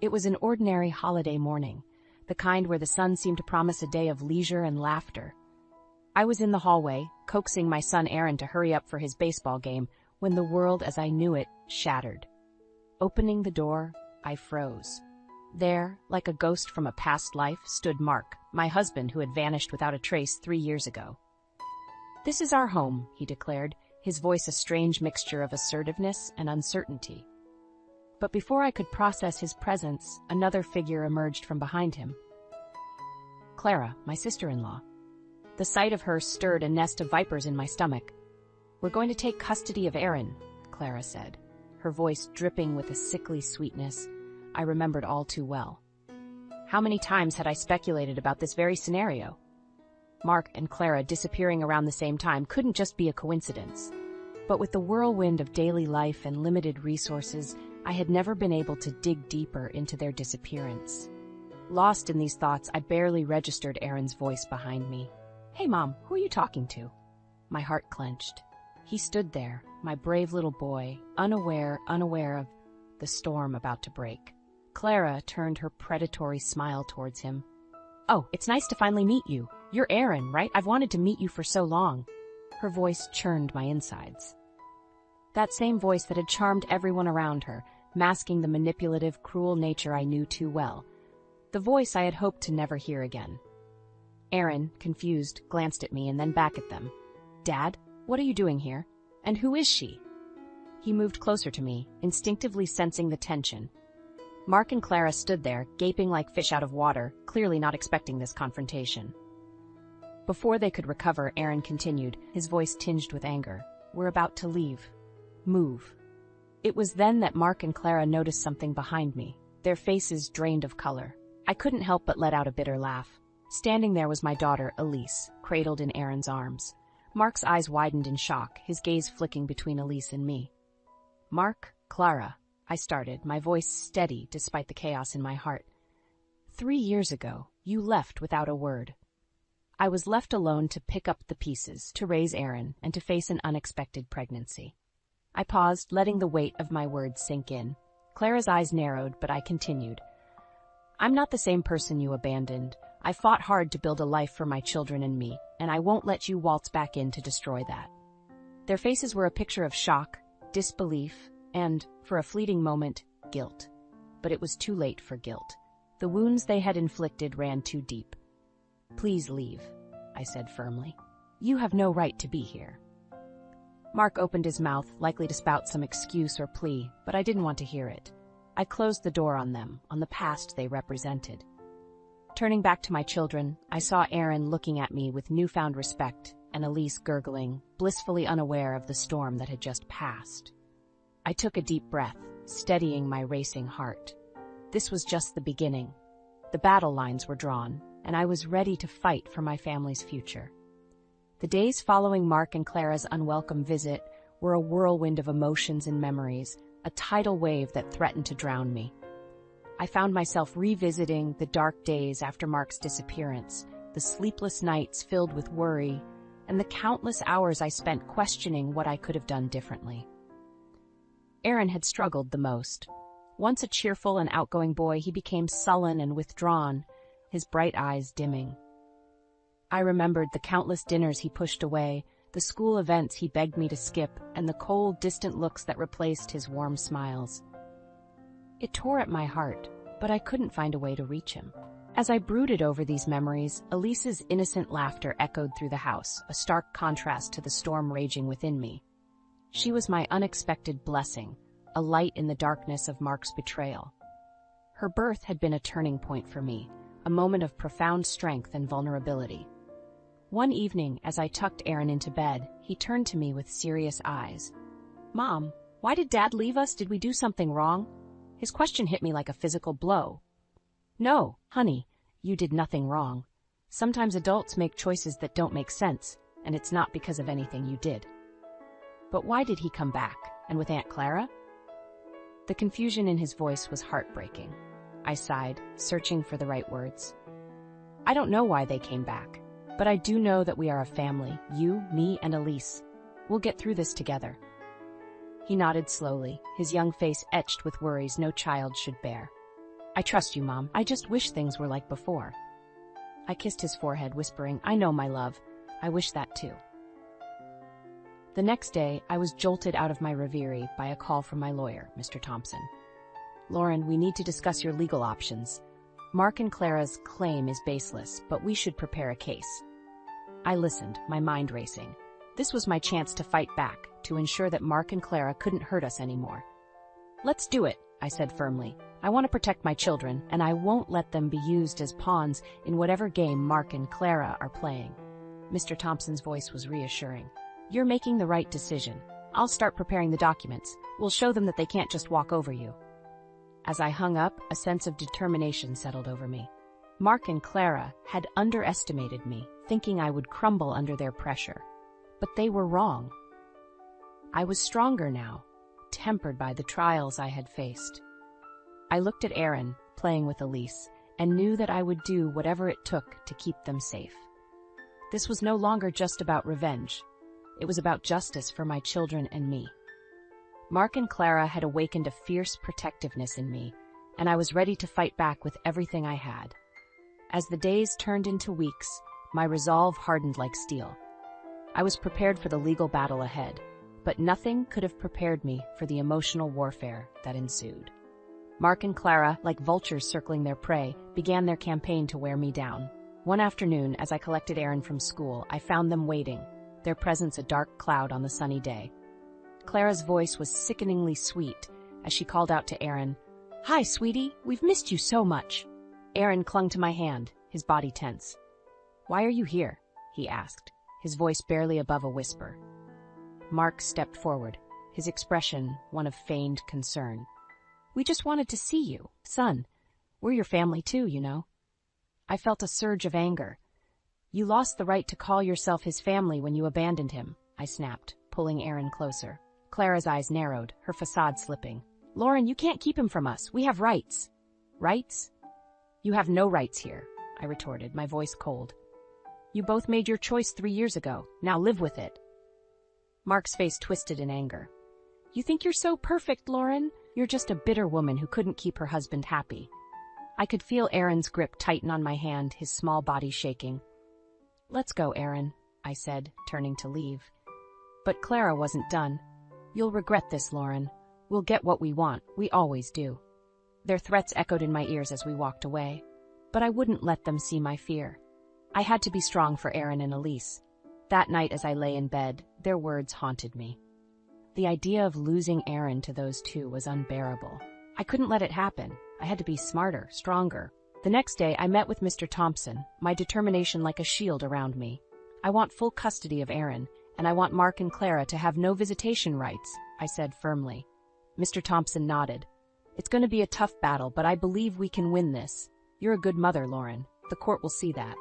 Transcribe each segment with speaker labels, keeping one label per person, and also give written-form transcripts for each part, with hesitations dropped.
Speaker 1: It was an ordinary holiday morning, the kind where the sun seemed to promise a day of leisure and laughter. I was in the hallway, coaxing my son Aaron to hurry up for his baseball game, when the world as I knew it shattered. Opening the door, I froze. There, like a ghost from a past life, stood Mark, my husband who had vanished without a trace 3 years ago. "This is our home," he declared, his voice a strange mixture of assertiveness and uncertainty. But before I could process his presence, another figure emerged from behind him. Clara, my sister-in-law. The sight of her stirred a nest of vipers in my stomach. "We're going to take custody of Aaron," Clara said, her voice dripping with a sickly sweetness I remembered all too well. How many times had I speculated about this very scenario? Mark and Clara disappearing around the same time couldn't just be a coincidence. But with the whirlwind of daily life and limited resources, I had never been able to dig deeper into their disappearance. Lost in these thoughts, I barely registered Aaron's voice behind me. "Hey, Mom, who are you talking to?" My heart clenched. He stood there, my brave little boy, unaware of the storm about to break. Clara turned her predatory smile towards him. "Oh, it's nice to finally meet you. You're Aaron, right? I've wanted to meet you for so long." Her voice churned my insides. That same voice that had charmed everyone around her, masking the manipulative, cruel nature I knew too well. The voice I had hoped to never hear again. Aaron, confused, glanced at me and then back at them. "Dad, what are you doing here? And who is she?" He moved closer to me, instinctively sensing the tension. Mark and Clara stood there, gaping like fish out of water, clearly not expecting this confrontation. Before they could recover, Aaron continued, his voice tinged with anger. "We're about to leave. Move." It was then that Mark and Clara noticed something behind me, their faces drained of color. I couldn't help but let out a bitter laugh. Standing there was my daughter, Elise, cradled in Aaron's arms. Mark's eyes widened in shock, his gaze flicking between Elise and me. "Mark, Clara," I started, my voice steady despite the chaos in my heart. 3 years ago, you left without a word. I was left alone to pick up the pieces, to raise Aaron, and to face an unexpected pregnancy. I paused, letting the weight of my words sink in. Clara's eyes narrowed, but I continued. "I'm not the same person you abandoned. I fought hard to build a life for my children and me, and I won't let you waltz back in to destroy that." Their faces were a picture of shock, disbelief, and, for a fleeting moment, guilt. But it was too late for guilt. The wounds they had inflicted ran too deep. "Please leave," I said firmly. "You have no right to be here." Mark opened his mouth, likely to spout some excuse or plea, but I didn't want to hear it. I closed the door on them, on the past they represented. Turning back to my children, I saw Aaron looking at me with newfound respect and Elise gurgling, blissfully unaware of the storm that had just passed. I took a deep breath, steadying my racing heart. This was just the beginning. The battle lines were drawn, and I was ready to fight for my family's future. The days following Mark and Clara's unwelcome visit were a whirlwind of emotions and memories, a tidal wave that threatened to drown me. I found myself revisiting the dark days after Mark's disappearance, the sleepless nights filled with worry, and the countless hours I spent questioning what I could have done differently. Aaron had struggled the most. Once a cheerful and outgoing boy, he became sullen and withdrawn, his bright eyes dimming. I remembered the countless dinners he pushed away, the school events he begged me to skip, and the cold, distant looks that replaced his warm smiles. It tore at my heart, but I couldn't find a way to reach him. As I brooded over these memories, Elise's innocent laughter echoed through the house, a stark contrast to the storm raging within me. She was my unexpected blessing, a light in the darkness of Mark's betrayal. Her birth had been a turning point for me, a moment of profound strength and vulnerability. One evening, as I tucked Aaron into bed, he turned to me with serious eyes. "Mom, why did Dad leave us? Did we do something wrong?" His question hit me like a physical blow. "No, honey, you did nothing wrong. Sometimes adults make choices that don't make sense, and it's not because of anything you did." "But why did he come back? And with Aunt Clara?" The confusion in his voice was heartbreaking. I sighed, searching for the right words. "I don't know why they came back, but I do know that we are a family, you, me, and Elise. We'll get through this together." He nodded slowly, his young face etched with worries no child should bear. I trust you, Mom. I just wish things were like before. I kissed his forehead, whispering, I know, my love. I wish that too. The next day, I was jolted out of my reverie by a call from my lawyer, Mr. Thompson. Lauren, we need to discuss your legal options. Mark and Clara's claim is baseless, but we should prepare a case. I listened, my mind racing. This was my chance to fight back, to ensure that Mark and Clara couldn't hurt us anymore. Let's do it, I said firmly. I want to protect my children, and I won't let them be used as pawns in whatever game Mark and Clara are playing. Mr. Thompson's voice was reassuring. You're making the right decision. I'll start preparing the documents. We'll show them that they can't just walk over you. As I hung up, a sense of determination settled over me. Mark and Clara had underestimated me, thinking I would crumble under their pressure. But they were wrong. I was stronger now, tempered by the trials I had faced. I looked at Aaron, playing with Elise, and knew that I would do whatever it took to keep them safe. This was no longer just about revenge. It was about justice for my children and me. Mark and Clara had awakened a fierce protectiveness in me, and I was ready to fight back with everything I had. As the days turned into weeks, my resolve hardened like steel. I was prepared for the legal battle ahead, but nothing could have prepared me for the emotional warfare that ensued. Mark and Clara, like vultures circling their prey, began their campaign to wear me down. One afternoon, as I collected Aaron from school, I found them waiting, their presence a dark cloud on the sunny day. Clara's voice was sickeningly sweet as she called out to Aaron, "Hi, sweetie, we've missed you so much." Aaron clung to my hand, his body tense. "Why are you here?" he asked, his voice barely above a whisper. Mark stepped forward, his expression one of feigned concern. "We just wanted to see you, son. We're your family too, you know." I felt a surge of anger. "You lost the right to call yourself his family when you abandoned him," I snapped, pulling Aaron closer. Clara's eyes narrowed, her facade slipping. "Lauren, you can't keep him from us. We have rights." "Rights? You have no rights here," I retorted, my voice cold. "You both made your choice 3 years ago. Now live with it." Mark's face twisted in anger. "You think you're so perfect, Lauren? You're just a bitter woman who couldn't keep her husband happy." I could feel Aaron's grip tighten on my hand, his small body shaking. "Let's go, Aaron," I said, turning to leave. But Clara wasn't done. "You'll regret this, Lauren. We'll get what we want. We always do." Their threats echoed in my ears as we walked away. But I wouldn't let them see my fear. I had to be strong for Aaron and Elise. That night as I lay in bed, their words haunted me. The idea of losing Aaron to those two was unbearable. I couldn't let it happen. I had to be smarter, stronger. The next day, I met with Mr. Thompson, my determination like a shield around me. "I want full custody of Aaron, and I want Mark and Clara to have no visitation rights," I said firmly. Mr. Thompson nodded. "It's going to be a tough battle, but I believe we can win this. You're a good mother, Lauren. The court will see that."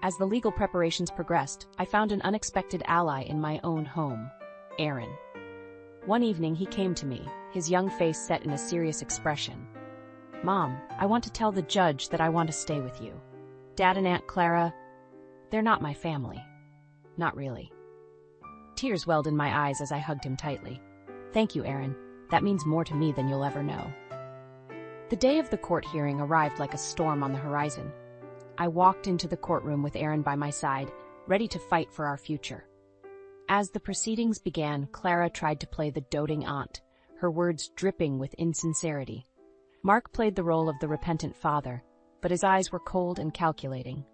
Speaker 1: As the legal preparations progressed, I found an unexpected ally in my own home, Aaron. One evening he came to me, his young face set in a serious expression. "Mom, I want to tell the judge that I want to stay with you. Dad and Aunt Clara, they're not my family. Not really." Tears welled in my eyes as I hugged him tightly. "Thank you, Aaron. That means more to me than you'll ever know." The day of the court hearing arrived like a storm on the horizon. I walked into the courtroom with Aaron by my side, ready to fight for our future. As the proceedings began, Clara tried to play the doting aunt, her words dripping with insincerity. Mark played the role of the repentant father, but his eyes were cold and calculating.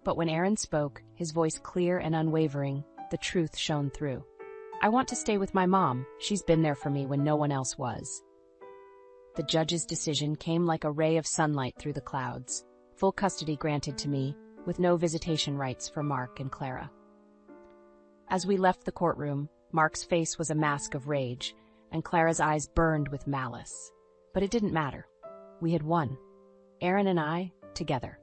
Speaker 1: But when Aaron spoke, his voice clear and unwavering, the truth shone through. "I want to stay with my mom. She's been there for me when no one else was." The judge's decision came like a ray of sunlight through the clouds. Full custody granted to me, with no visitation rights for Mark and Clara. As we left the courtroom, Mark's face was a mask of rage, and Clara's eyes burned with malice. But it didn't matter. We had won. Aaron and I, together.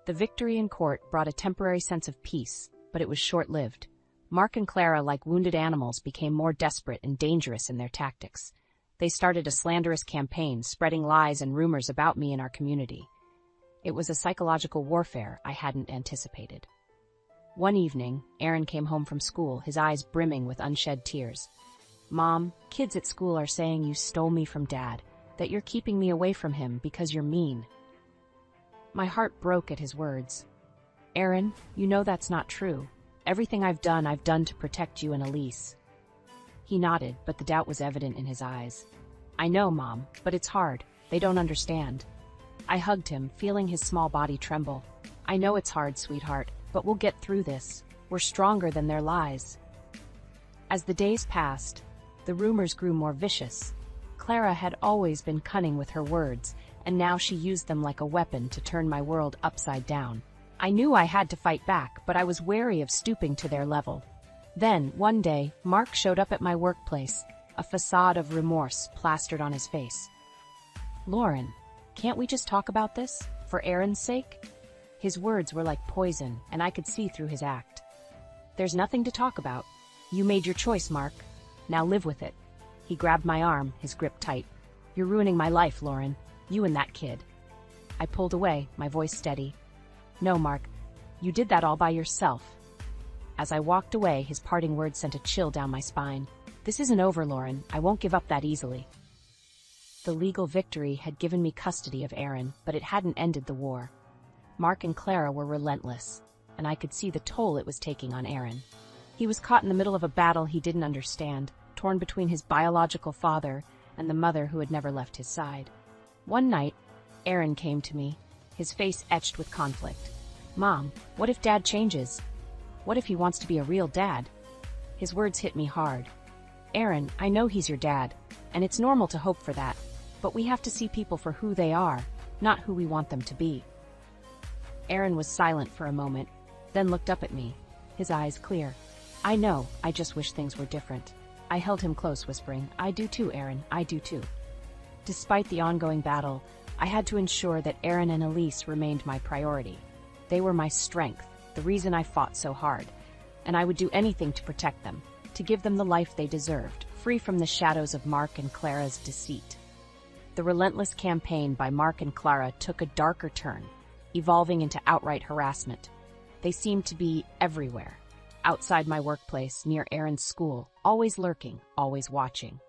Speaker 1: The victory in court brought a temporary sense of peace, but it was short-lived. Mark and Clara, like wounded animals, became more desperate and dangerous in their tactics. They started a slanderous campaign, spreading lies and rumors about me and our community. It was a psychological warfare I hadn't anticipated. One evening, Aaron came home from school, his eyes brimming with unshed tears. "Mom, kids at school are saying you stole me from Dad. that you're keeping me away from him because you're mean. My heart broke at his words. Aaron, you know that's not true. Everything I've done to protect you and Elise. He nodded, but the doubt was evident in his eyes. I know, Mom, but it's hard. They don't understand. I hugged him, feeling his small body tremble. I know it's hard, sweetheart, but we'll get through this. We're stronger than their lies. As the days passed, the rumors grew more vicious. Clara had always been cunning with her words, and now she used them like a weapon to turn my world upside down. I knew I had to fight back, but I was wary of stooping to their level. Then, one day, Mark showed up at my workplace, a facade of remorse plastered on his face. Lauren, can't we just talk about this, for Aaron's sake? His words were like poison, and I could see through his act. There's nothing to talk about. You made your choice, Mark. Now live with it. He grabbed my arm, his grip tight. You're ruining my life, Lauren. You and that kid. I pulled away, my voice steady. No, Mark. You did that all by yourself. As I walked away, his parting words sent a chill down my spine. This isn't over, Lauren. I won't give up that easily. The legal victory had given me custody of Aaron, but it hadn't ended the war. Mark and Clara were relentless, and I could see the toll it was taking on Aaron. He was caught in the middle of a battle he didn't understand, torn between his biological father and the mother who had never left his side. One night, Aaron came to me, his face etched with conflict. Mom, what if Dad changes? What if he wants to be a real dad? His words hit me hard. Aaron, I know he's your dad, and it's normal to hope for that, but we have to see people for who they are, not who we want them to be. Aaron was silent for a moment, then looked up at me, his eyes clear. I know, I just wish things were different. I held him close, whispering, I do too, Aaron, I do too. Despite the ongoing battle, I had to ensure that Aaron and Elise remained my priority. They were my strength, the reason I fought so hard, and I would do anything to protect them, to give them the life they deserved, free from the shadows of Mark and Clara's deceit. The relentless campaign by Mark and Clara took a darker turn, evolving into outright harassment. They seemed to be everywhere, outside my workplace, near Aaron's school, always lurking, always watching.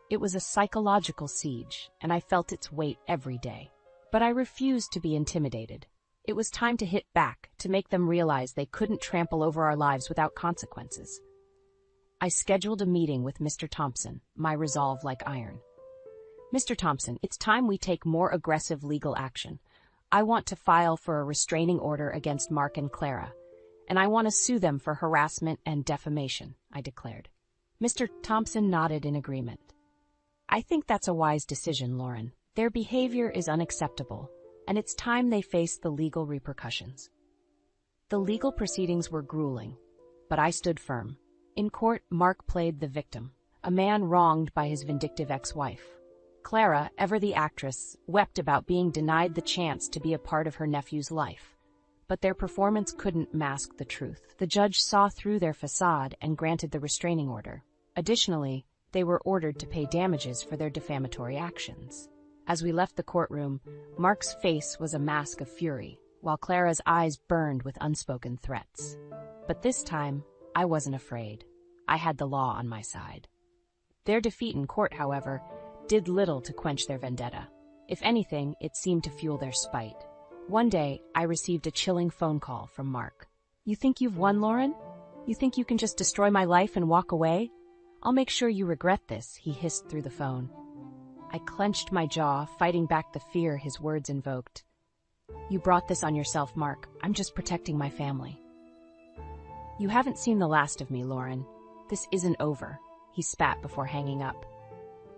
Speaker 1: It was a psychological siege, and I felt its weight every day. But I refused to be intimidated. It was time to hit back, to make them realize they couldn't trample over our lives without consequences. I scheduled a meeting with Mr. Thompson, my resolve like iron. Mr. Thompson, it's time we take more aggressive legal action. I want to file for a restraining order against Mark and Clara, and I want to sue them for harassment and defamation, I declared. Mr. Thompson nodded in agreement. I think that's a wise decision, Lauren. Their behavior is unacceptable, and it's time they face the legal repercussions. The legal proceedings were grueling, but I stood firm. In court, Mark played the victim, a man wronged by his vindictive ex-wife. Clara, ever the actress, wept about being denied the chance to be a part of her nephew's life. But their performance couldn't mask the truth. The judge saw through their facade and granted the restraining order. Additionally, they were ordered to pay damages for their defamatory actions. As we left the courtroom, Mark's face was a mask of fury, while Clara's eyes burned with unspoken threats. But this time, I wasn't afraid. I had the law on my side. Their defeat in court, however, did little to quench their vendetta. If anything, it seemed to fuel their spite. One day, I received a chilling phone call from Mark. You think you've won, Lauren? You think you can just destroy my life and walk away? I'll make sure you regret this, he hissed through the phone. I clenched my jaw, fighting back the fear his words invoked. You brought this on yourself, Mark. I'm just protecting my family. You haven't seen the last of me, Lauren. This isn't over, he spat before hanging up.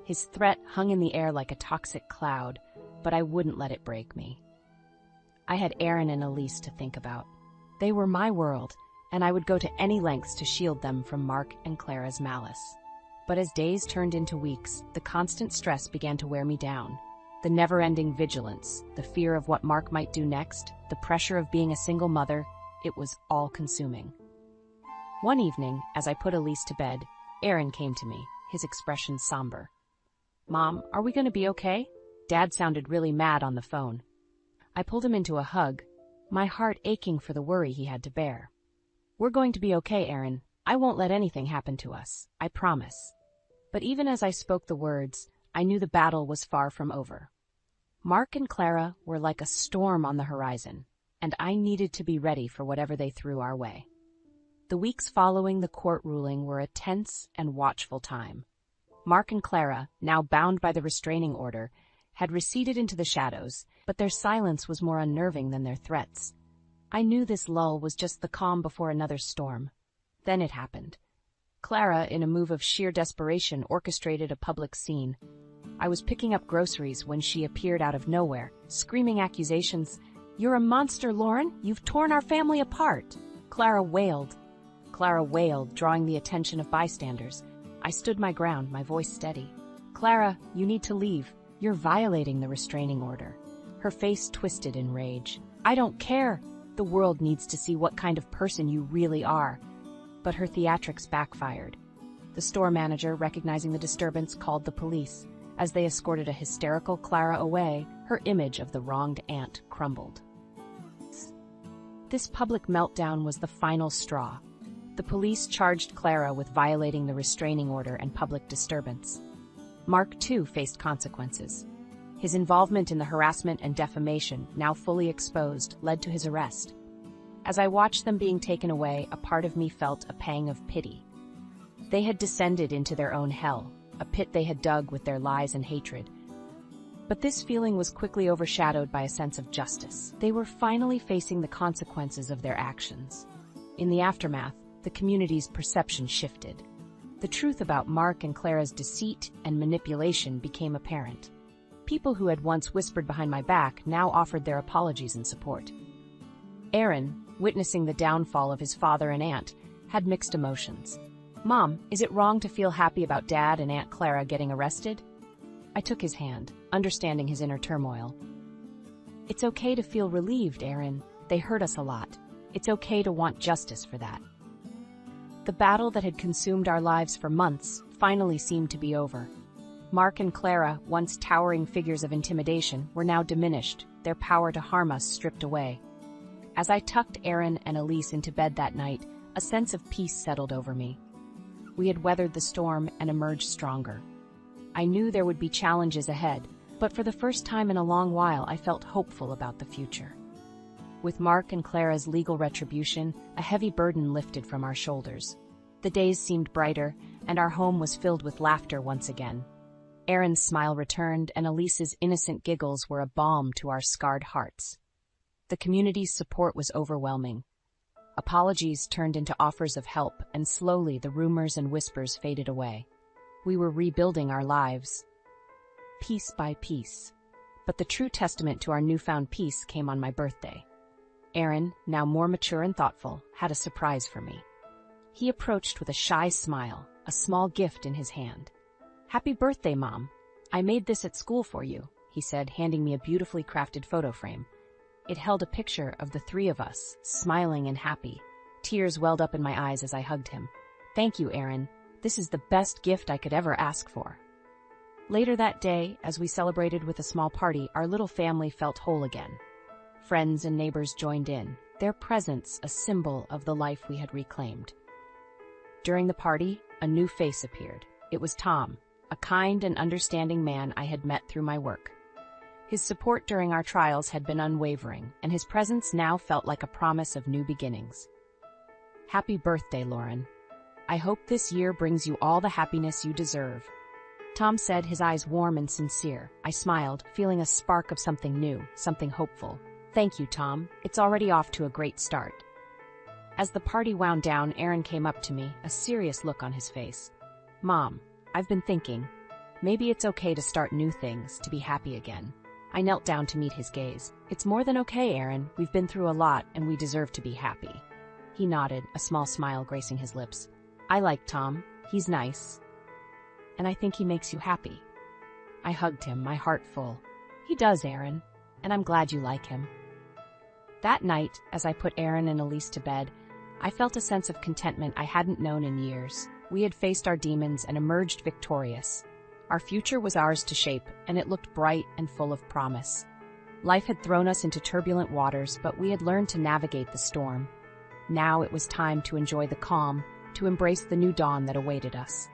Speaker 1: His threat hung in the air like a toxic cloud, but I wouldn't let it break me. I had Aaron and Elise to think about. They were my world, and I would go to any lengths to shield them from Mark and Clara's malice. But as days turned into weeks, the constant stress began to wear me down. The never-ending vigilance, the fear of what Mark might do next, the pressure of being a single mother, it was all-consuming. One evening, as I put Elise to bed, Aaron came to me, his expression somber. Mom, are we going to be okay? Dad sounded really mad on the phone. I pulled him into a hug, my heart aching for the worry he had to bear. We're going to be okay, Aaron. I won't let anything happen to us. I promise. But even as I spoke the words, I knew the battle was far from over. Mark and Clara were like a storm on the horizon, and I needed to be ready for whatever they threw our way. The weeks following the court ruling were a tense and watchful time. Mark and Clara, now bound by the restraining order, had receded into the shadows, but their silence was more unnerving than their threats. I knew this lull was just the calm before another storm. Then it happened. Clara, in a move of sheer desperation, orchestrated a public scene. I was picking up groceries when she appeared out of nowhere, screaming accusations. "You're a monster, Lauren! You've torn our family apart!" Clara wailed, drawing the attention of bystanders. I stood my ground, my voice steady. "Clara, you need to leave. You're violating the restraining order." Her face twisted in rage. "I don't care. The world needs to see what kind of person you really are." But her theatrics backfired. The store manager, recognizing the disturbance, called the police. As they escorted a hysterical Clara away, her image of the wronged aunt crumbled. This public meltdown was the final straw. The police charged Clara with violating the restraining order and public disturbance. Mark, too, faced consequences. His involvement in the harassment and defamation, now fully exposed, led to his arrest. As I watched them being taken away, a part of me felt a pang of pity. They had descended into their own hell, a pit they had dug with their lies and hatred. But this feeling was quickly overshadowed by a sense of justice. They were finally facing the consequences of their actions. In the aftermath, the community's perception shifted. The truth about Mark and Clara's deceit and manipulation became apparent. People who had once whispered behind my back now offered their apologies and support. Aaron, witnessing the downfall of his father and aunt, had mixed emotions. "Mom, is it wrong to feel happy about Dad and Aunt Clara getting arrested?" I took his hand, understanding his inner turmoil. "It's okay to feel relieved, Aaron. They hurt us a lot. It's okay to want justice for that." The battle that had consumed our lives for months finally seemed to be over. Mark and Clara, once towering figures of intimidation, were now diminished, their power to harm us stripped away. As I tucked Aaron and Elise into bed that night, a sense of peace settled over me. We had weathered the storm and emerged stronger. I knew there would be challenges ahead, but for the first time in a long while I felt hopeful about the future. With Mark and Clara's legal retribution, a heavy burden lifted from our shoulders. The days seemed brighter, and our home was filled with laughter once again. Aaron's smile returned, and Elise's innocent giggles were a balm to our scarred hearts. The community's support was overwhelming. Apologies turned into offers of help, and slowly the rumors and whispers faded away. We were rebuilding our lives, piece by piece. But the true testament to our newfound peace came on my birthday. Aaron, now more mature and thoughtful, had a surprise for me. He approached with a shy smile, a small gift in his hand. "Happy birthday, Mom. I made this at school for you," he said, handing me a beautifully crafted photo frame. It held a picture of the three of us, smiling and happy. Tears welled up in my eyes as I hugged him. "Thank you, Aaron. This is the best gift I could ever ask for." Later that day, as we celebrated with a small party, our little family felt whole again. Friends and neighbors joined in, their presence a symbol of the life we had reclaimed. During the party, a new face appeared. It was Tom, a kind and understanding man I had met through my work. His support during our trials had been unwavering, and his presence now felt like a promise of new beginnings. "Happy birthday, Lauren. I hope this year brings you all the happiness you deserve," Tom said, his eyes warm and sincere. I smiled, feeling a spark of something new, something hopeful. "Thank you, Tom. It's already off to a great start." As the party wound down, Aaron came up to me, a serious look on his face. "Mom, I've been thinking, maybe it's okay to start new things, to be happy again." I knelt down to meet his gaze. "It's more than okay, Aaron. We've been through a lot, and we deserve to be happy." He nodded, a small smile gracing his lips. "I like Tom. He's nice. And I think he makes you happy." I hugged him, my heart full. "He does, Aaron, and I'm glad you like him." That night, as I put Aaron and Elise to bed, I felt a sense of contentment I hadn't known in years. We had faced our demons and emerged victorious. Our future was ours to shape, and it looked bright and full of promise. Life had thrown us into turbulent waters, but we had learned to navigate the storm. Now it was time to enjoy the calm, to embrace the new dawn that awaited us.